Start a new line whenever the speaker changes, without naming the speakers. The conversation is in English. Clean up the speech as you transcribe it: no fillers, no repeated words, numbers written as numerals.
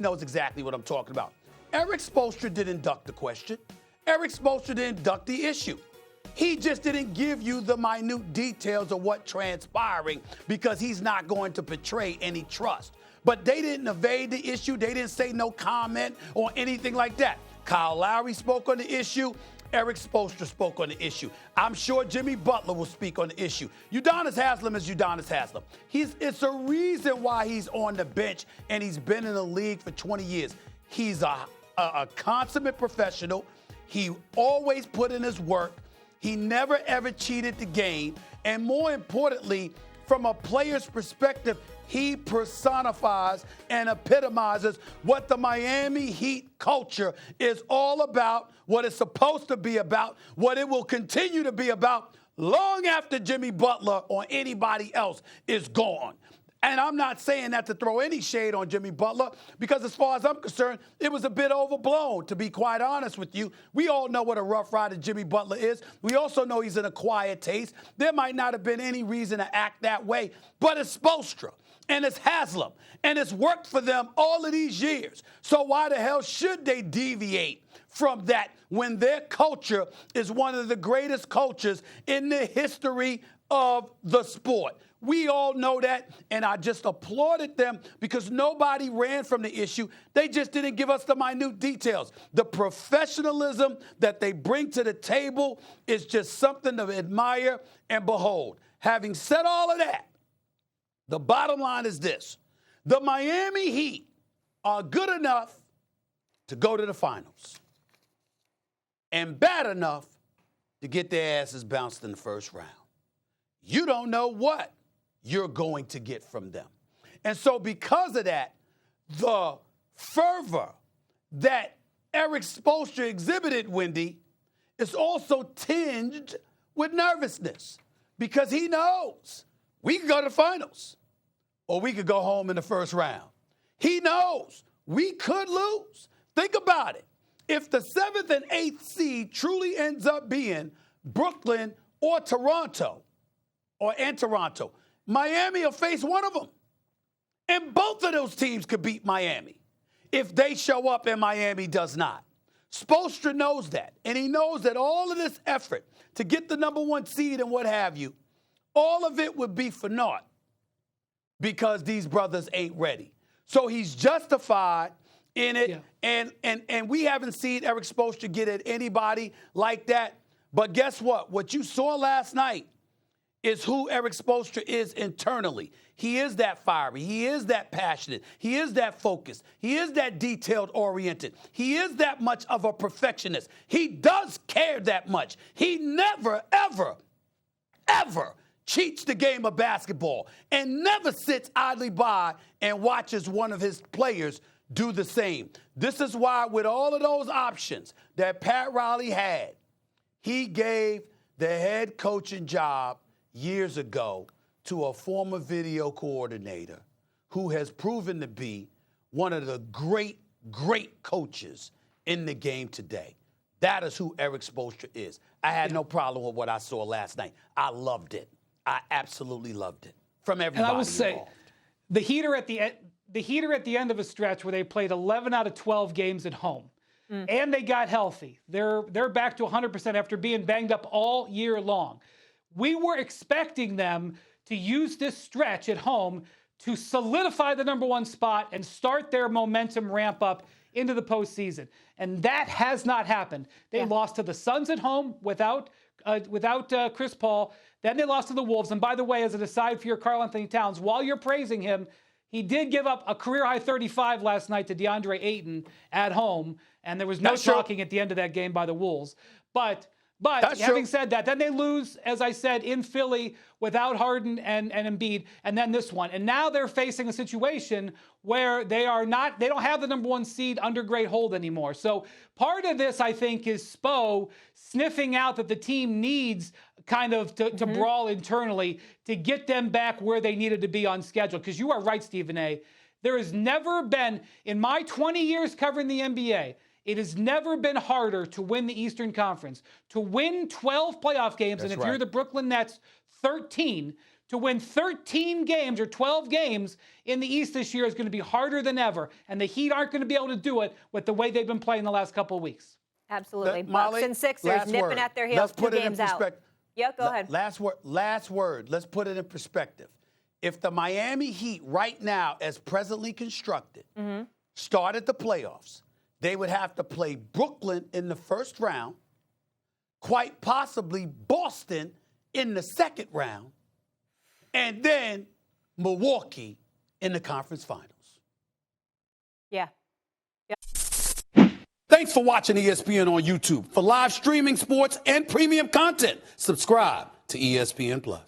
knows exactly what I'm talking about. Eric Spoelstra didn't duck the question. Eric Spoelstra didn't duck the issue. He just didn't give you the minute details of what transpiring because he's not going to betray any trust. But they didn't evade the issue. They didn't say no comment or anything like that. Kyle Lowry spoke on the issue. Eric Spoelstra spoke on the issue. I'm sure Jimmy Butler will speak on the issue. Udonis Haslem is Udonis Haslem. It's a reason why he's on the bench and he's been in the league for 20 years. He's a consummate professional. He always put in his work. He never, ever cheated the game. And more importantly, from a player's perspective, he personifies and epitomizes what the Miami Heat culture is all about, what it's supposed to be about, what it will continue to be about long after Jimmy Butler or anybody else is gone. And I'm not saying that to throw any shade on Jimmy Butler, because as far as I'm concerned, it was a bit overblown, to be quite honest with you. We all know what a rough rider Jimmy Butler is. We also know he's in a quiet taste. There might not have been any reason to act that way, but it's Spoelstra and it's Haslem, and it's worked for them all of these years. So why the hell should they deviate from that when their culture is one of the greatest cultures in the history of the sport? We all know that, and I just applauded them because nobody ran from the issue. They just didn't give us the minute details. The professionalism that they bring to the table is just something to admire and behold. Having said all of that, the bottom line is this. The Miami Heat are good enough to go to the finals and bad enough to get their asses bounced in the first round. You don't know what you're going to get from them. And so because of that, the fervor that Eric Spoelstra exhibited, Wendy, is also tinged with nervousness because he knows we could go to the finals or we could go home in the first round. He knows we could lose. Think about it. If the 7th and 8th seed truly ends up being Brooklyn or Toronto, Miami will face one of them. And both of those teams could beat Miami if they show up and Miami does not. Spoelstra knows that. And he knows that all of this effort to get the number 1 seed and what have you, all of it would be for naught because these brothers ain't ready. So he's justified in it. Yeah. And we haven't seen Eric Spoelstra get at anybody like that. But guess what? What you saw last night is who Eric Spoelstra is internally. He is that fiery. He is that passionate. He is that focused. He is that detailed-oriented. He is that much of a perfectionist. He does care that much. He never, ever, ever cheats the game of basketball and never sits idly by and watches one of his players do the same. This is why with all of those options that Pat Riley had, he gave the head coaching job years ago to a former video coordinator who has proven to be one of the great, great coaches in the game today. That is who Eric Spoelstra is. I had no problem with what I saw last night. I loved it. I absolutely loved it from everybody
involved. And I will
say,
the Heat are at the end of a stretch where they played 11 out of 12 games at home. And they got healthy. They're back to 100% after being banged up all year long. We were expecting them to use this stretch at home to solidify the number 1 spot and start their momentum ramp up into the postseason. And that has not happened. They lost to the Suns at home without Chris Paul. Then they lost to the Wolves. And by the way, as an aside for your Karl Anthony Towns, while you're praising him, he did give up a career-high 35 last night to DeAndre Ayton at home, and there was no talking at the end of that game by the Wolves. But having said that, then they lose, as I said, in Philly without Harden and Embiid, and then this one. And now they're facing a situation where they don't have the number 1 seed under great hold anymore. So part of this, I think, is Spo sniffing out that the team needs kind of to brawl internally to get them back where they needed to be on schedule. Because you are right, Stephen A. There has never been, in my 20 years covering the NBA, it has never been harder to win the Eastern Conference. To win 12 playoff games, and if you're the Brooklyn Nets, 13, to win 13 games or 12 games in the East this year is going to be harder than ever. And the Heat aren't going to be able to do it with the way they've been playing the last couple of weeks.
Absolutely.
Molly,
Bucks and Sixers nipping at their heels, 2 games out. Yeah, go ahead.
Last word. Let's put it in perspective. If the Miami Heat right now, as presently constructed, started the playoffs, they would have to play Brooklyn in the first round, quite possibly Boston in the second round, and then Milwaukee in the conference finals.
Yeah.
Thanks for watching ESPN on YouTube. For live streaming sports and premium content, subscribe to ESPN+.